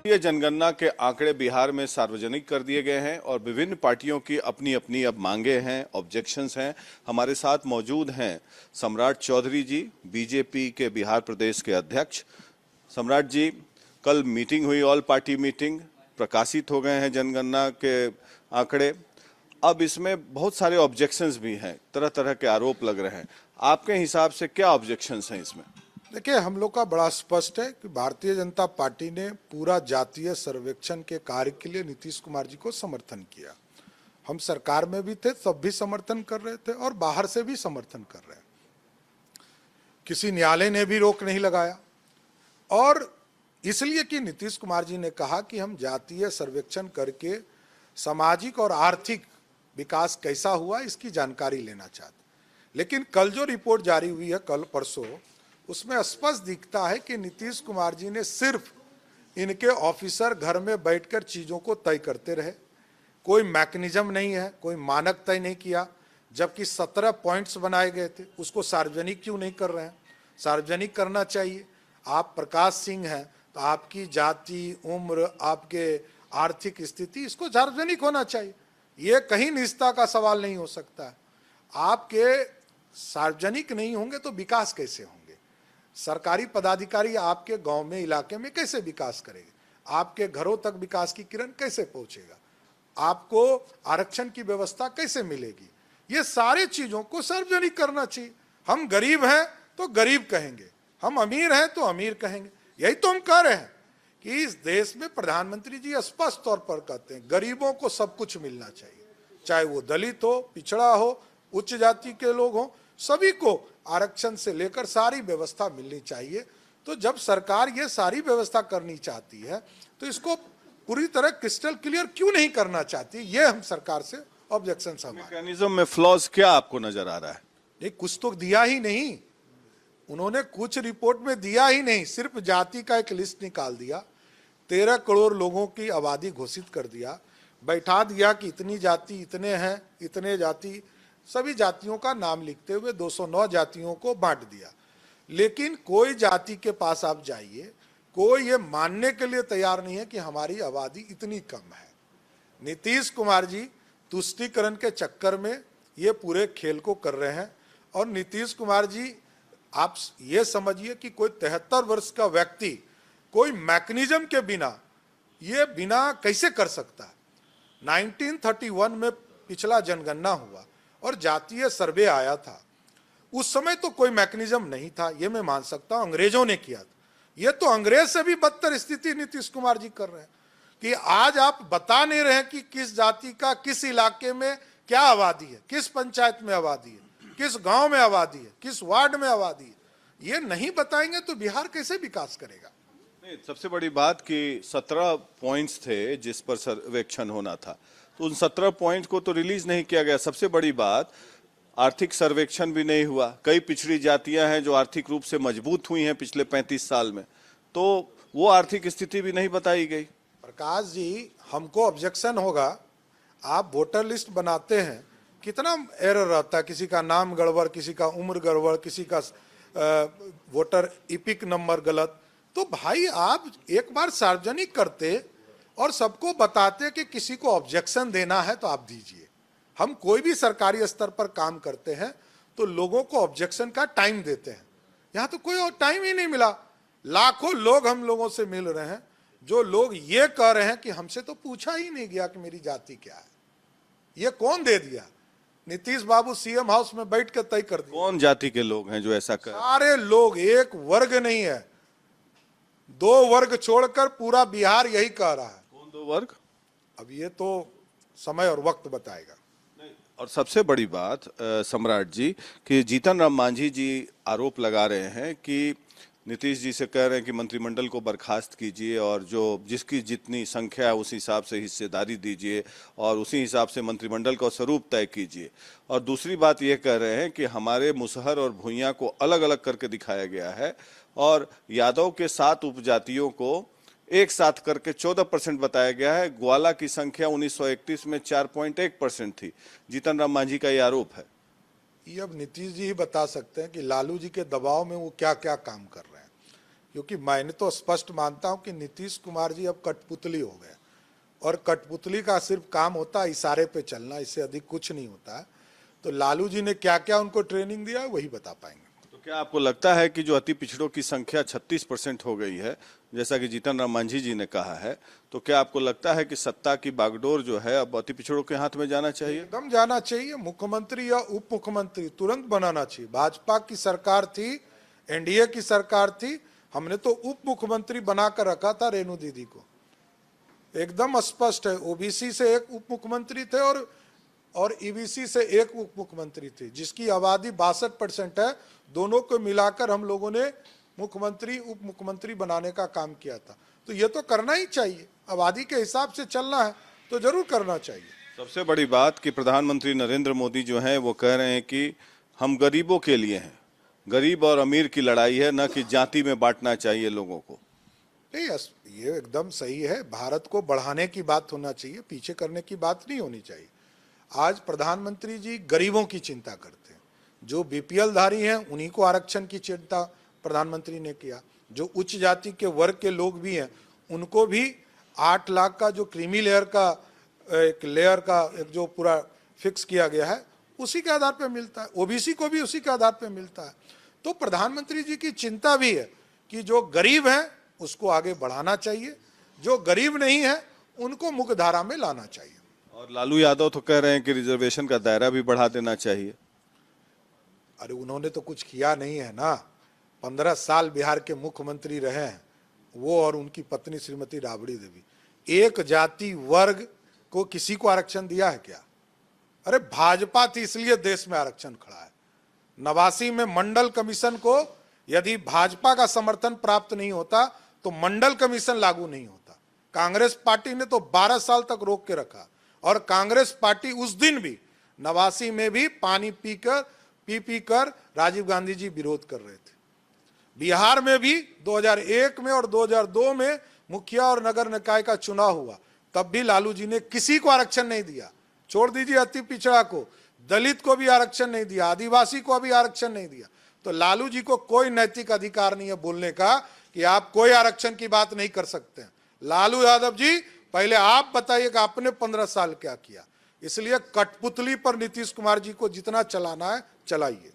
ये जनगणना के आंकड़े बिहार में सार्वजनिक कर दिए गए हैं और विभिन्न पार्टियों की अपनी अपनी अब मांगे हैं, ऑब्जेक्शंस हैं। हमारे साथ मौजूद हैं सम्राट चौधरी जी, बीजेपी के बिहार प्रदेश के अध्यक्ष। सम्राट जी, कल मीटिंग हुई, ऑल पार्टी मीटिंग, प्रकाशित हो गए हैं जनगणना के आंकड़े। अब इसमें बहुत सारे ऑब्जेक्शंस भी हैं, तरह तरह के आरोप लग रहे हैं। आपके हिसाब से क्या ऑब्जेक्शंस हैं इसमें? देखिए, हम लोग का बड़ा स्पष्ट है कि भारतीय जनता पार्टी ने पूरा जातीय सर्वेक्षण के कार्य के लिए नीतीश कुमार जी को समर्थन किया। हम सरकार में भी थे तब भी समर्थन कर रहे थे और बाहर से भी समर्थन कर रहे हैं। किसी न्यायालय ने भी रोक नहीं लगाया, और इसलिए कि नीतीश कुमार जी ने कहा कि हम जातीय सर्वेक्षण करके सामाजिक और आर्थिक विकास कैसा हुआ इसकी जानकारी लेना चाहते। लेकिन कल जो रिपोर्ट जारी हुई है, कल परसों, उसमें स्पष्ट दिखता है कि नीतीश कुमार जी ने सिर्फ इनके ऑफिसर घर में बैठकर चीज़ों को तय करते रहे। कोई मैकेनिज्म नहीं है, कोई मानक तय नहीं किया। जबकि 17 पॉइंट्स बनाए गए थे, उसको सार्वजनिक क्यों नहीं कर रहे हैं? सार्वजनिक करना चाहिए। आप प्रकाश सिंह हैं तो आपकी जाति, उम्र, आपके आर्थिक स्थिति, इसको सार्वजनिक होना चाहिए। ये कहीं निजता का सवाल नहीं हो सकता है। आपके सार्वजनिक नहीं होंगे तो विकास कैसे होंगे? सरकारी पदाधिकारी आपके गांव में, इलाके में कैसे विकास करेंगे? आपके घरों तक विकास की किरण कैसे पहुंचेगा? आपको आरक्षण की व्यवस्था कैसे मिलेगी? ये सारे चीजों को सार्वजनिक करना चाहिए। हम गरीब हैं तो गरीब कहेंगे, हम अमीर हैं तो अमीर कहेंगे। यही तो हम कह रहे हैं कि इस देश में प्रधानमंत्री जी स्पष्ट तौर पर कहते हैं गरीबों को सब कुछ मिलना चाहिए, चाहे वो दलित हो, पिछड़ा हो, उच्च जाति के लोग हो, सभी को आरक्षण से लेकर सारी व्यवस्था मिलनी चाहिए। तो जब सरकार ये सारी व्यवस्था करनी चाहती है तो इसको पूरी तरह क्रिस्टल क्लियर क्यों नहीं करना चाहती? ये हम सरकार से ऑब्जेक्शन है। मैकेनिज्म में फ्लॉज क्या आपको नजर आ रहा है? नहीं, कुछ तो दिया ही नहीं उन्होंने, कुछ रिपोर्ट में दिया ही नहीं। सिर्फ जाति का एक लिस्ट निकाल दिया, 13 करोड़ लोगों की आबादी घोषित कर दिया, बैठा दिया कि इतनी जाति इतने हैं, इतने जाति, सभी जातियों का नाम लिखते हुए 209 जातियों को बांट दिया। लेकिन कोई जाति के पास आप जाइए, कोई ये मानने के लिए तैयार नहीं है कि हमारी आबादी इतनी कम है। नीतीश कुमार जी तुष्टीकरण के चक्कर में ये पूरे खेल को कर रहे हैं। और नीतीश कुमार जी, आप ये समझिए कि कोई 73 वर्ष का व्यक्ति कोई मैकेनिज्म के बिना ये कैसे कर सकता है? 1931 में पिछला जनगणना हुआ और जातीय सर्वे आया था। उस समय तो कोई मैकेनिज्म नहीं था, ये मैं मान सकता हूं, अंग्रेजों ने किया था। ये तो अंग्रेज से भी बदतर स्थिति नीतीश कुमार जी कर रहे हैं कि आज आप बता नहीं रहे कि किस जाति का किस इलाके में क्या आबादी है, किस पंचायत में आबादी है, किस गांव में आबादी है, किस वार्ड में आबादी है। ये नहीं बताएंगे तो बिहार कैसे विकास करेगा? नहीं, सबसे बड़ी बात कि 17 पॉइंट्स थे जिस पर सर्वेक्षण होना था, तो उन 17 पॉइंट को तो रिलीज नहीं किया गया। सबसे बड़ी बात, आर्थिक सर्वेक्षण भी नहीं हुआ। कई पिछड़ी जातियां हैं जो आर्थिक रूप से मजबूत हुई हैं पिछले 35 साल में, तो वो आर्थिक स्थिति भी नहीं बताई गई। प्रकाश जी, हमको ऑब्जेक्शन होगा, आप वोटर लिस्ट बनाते हैं, कितना एरर रहता है, किसी का नाम गड़बड़, किसी का उम्र गड़बड़, किसी का वोटर इपिक नंबर गलत। तो भाई आप एक बार सार्वजनिक करते और सबको बताते कि किसी को ऑब्जेक्शन देना है तो आप दीजिए। हम कोई भी सरकारी स्तर पर काम करते हैं तो लोगों को ऑब्जेक्शन का टाइम देते हैं। यहाँ तो कोई और टाइम ही नहीं मिला। लाखों लोग हम लोगों से मिल रहे हैं, जो लोग ये कह रहे हैं कि हमसे तो पूछा ही नहीं गया कि मेरी जाति क्या है। ये कौन दे दिया? नीतीश बाबू सीएम हाउस में बैठ कर तय कर दिया। कौन जाति के लोग हैं जो ऐसा कर? सारे लोग, एक वर्ग नहीं है, 2 वर्ग छोड़कर पूरा बिहार यही कह रहा है। कौन 2 वर्ग? अब ये तो समय और वक्त बताएगा। और सबसे बड़ी बात सम्राट जी, कि जीतन राम मांझी जी आरोप लगा रहे हैं कि नीतीश जी से कह रहे हैं कि मंत्रिमंडल को बर्खास्त कीजिए और जो जिसकी जितनी संख्या है उस हिसाब से हिस्सेदारी दीजिए और उसी हिसाब से मंत्रिमंडल का स्वरूप तय कीजिए। और दूसरी बात ये कह रहे हैं कि हमारे मुसहर और भुइयां को अलग अलग करके दिखाया गया है और यादव के 7 उपजातियों को एक साथ करके 14% बताया गया है। ग्वाला की संख्या 1931 में 4.1% थी। जीतन राम मांझी का ये आरोप है। ये अब नीतीश जी ही बता सकते हैं कि लालू जी के दबाव में वो क्या क्या काम कर रहे हैं। क्योंकि मैंने तो स्पष्ट मानता हूं कि नीतीश कुमार जी अब कठपुतली हो गए और कठपुतली का सिर्फ काम होता है इशारे पे चलना, इससे अधिक कुछ नहीं होता है। तो लालू जी ने क्या क्या उनको ट्रेनिंग दिया है वही बता पाएंगे। तो क्या आपको लगता है कि जो अति पिछड़ों की संख्या 36% हो गई है, जैसा कि जीतन राम मांझी जी ने कहा है, तो क्या आपको लगता है कि सत्ता की बागडोर जो है अब अति पिछड़ों के हाथ में जाना चाहिए? एकदम जाना चाहिए। मुख्यमंत्री या उप मुख्यमंत्री तुरंत बनाना चाहिए। भाजपा की सरकार थी, एनडीए की सरकार थी, हमने तो उप मुख्यमंत्री बनाकर रखा था रेणु दीदी को। एकदम स्पष्ट है, ओबीसी से एक उप मुख्यमंत्री थे और ईबीसी से एक उप मुख्यमंत्री थे, जिसकी आबादी 62% है। दोनों को मिलाकर हम लोगों ने मुख्यमंत्री उप मुख्यमंत्री बनाने का काम किया था। तो ये तो करना ही चाहिए, आबादी के हिसाब से चलना है तो जरूर करना चाहिए। सबसे बड़ी बात कि प्रधानमंत्री नरेंद्र मोदी जो हैं वो कह रहे हैं कि हम गरीबों के लिए हैं, गरीब और अमीर की लड़ाई है, न कि जाति में बांटना चाहिए लोगों को। नहीं, ये एकदम सही है। भारत को बढ़ाने की बात होना चाहिए, पीछे करने की बात नहीं होनी चाहिए। आज प्रधानमंत्री जी गरीबों की चिंता करते हैं, जो बीपीएल धारी हैं उन्हीं को आरक्षण की चिंता प्रधानमंत्री ने किया। जो उच्च जाति के वर्ग के लोग भी हैं उनको भी 8 लाख का जो क्रीमी लेयर का एक जो पूरा फिक्स किया गया है उसी के आधार पर मिलता है। ओबीसी को भी उसी के आधार पर मिलता है। तो प्रधानमंत्री जी की चिंता भी है कि जो गरीब हैं उसको आगे बढ़ाना चाहिए, जो गरीब नहीं है उनको मुख्य धारा में लाना चाहिए। और लालू यादव तो कह रहे हैं कि रिजर्वेशन का दायरा भी बढ़ा देना चाहिए। अरे उन्होंने तो कुछ किया नहीं है ना। 15 साल बिहार के मुख्यमंत्री रहे हैं वो और उनकी पत्नी श्रीमती राबड़ी देवी। एक जाति वर्ग को किसी को आरक्षण दिया है क्या? अरे भाजपा थी इसलिए देश में आरक्षण खड़ा है। 89 में मंडल कमीशन को यदि भाजपा का समर्थन प्राप्त नहीं होता तो मंडल कमीशन लागू नहीं होता। कांग्रेस पार्टी ने तो 12 साल तक रोक के रखा और कांग्रेस पार्टी उस दिन भी 89 में भी पानी पी कर राजीव गांधी जी विरोध कर रहे थे। बिहार में भी 2001 में और 2002 में मुखिया और नगर निकाय का चुनाव हुआ, तब भी लालू जी ने किसी को आरक्षण नहीं दिया। छोड़ दीजिए अति पिछड़ा को, दलित को भी आरक्षण नहीं दिया, आदिवासी को भी आरक्षण नहीं दिया। तो लालू जी को कोई नैतिक अधिकार नहीं है बोलने का कि आप कोई आरक्षण की बात नहीं कर सकते हैं। लालू यादव जी पहले आप बताइए कि आपने 15 साल क्या किया। इसलिए कठपुतली पर नीतीश कुमार जी को जितना चलाना है चलाइए।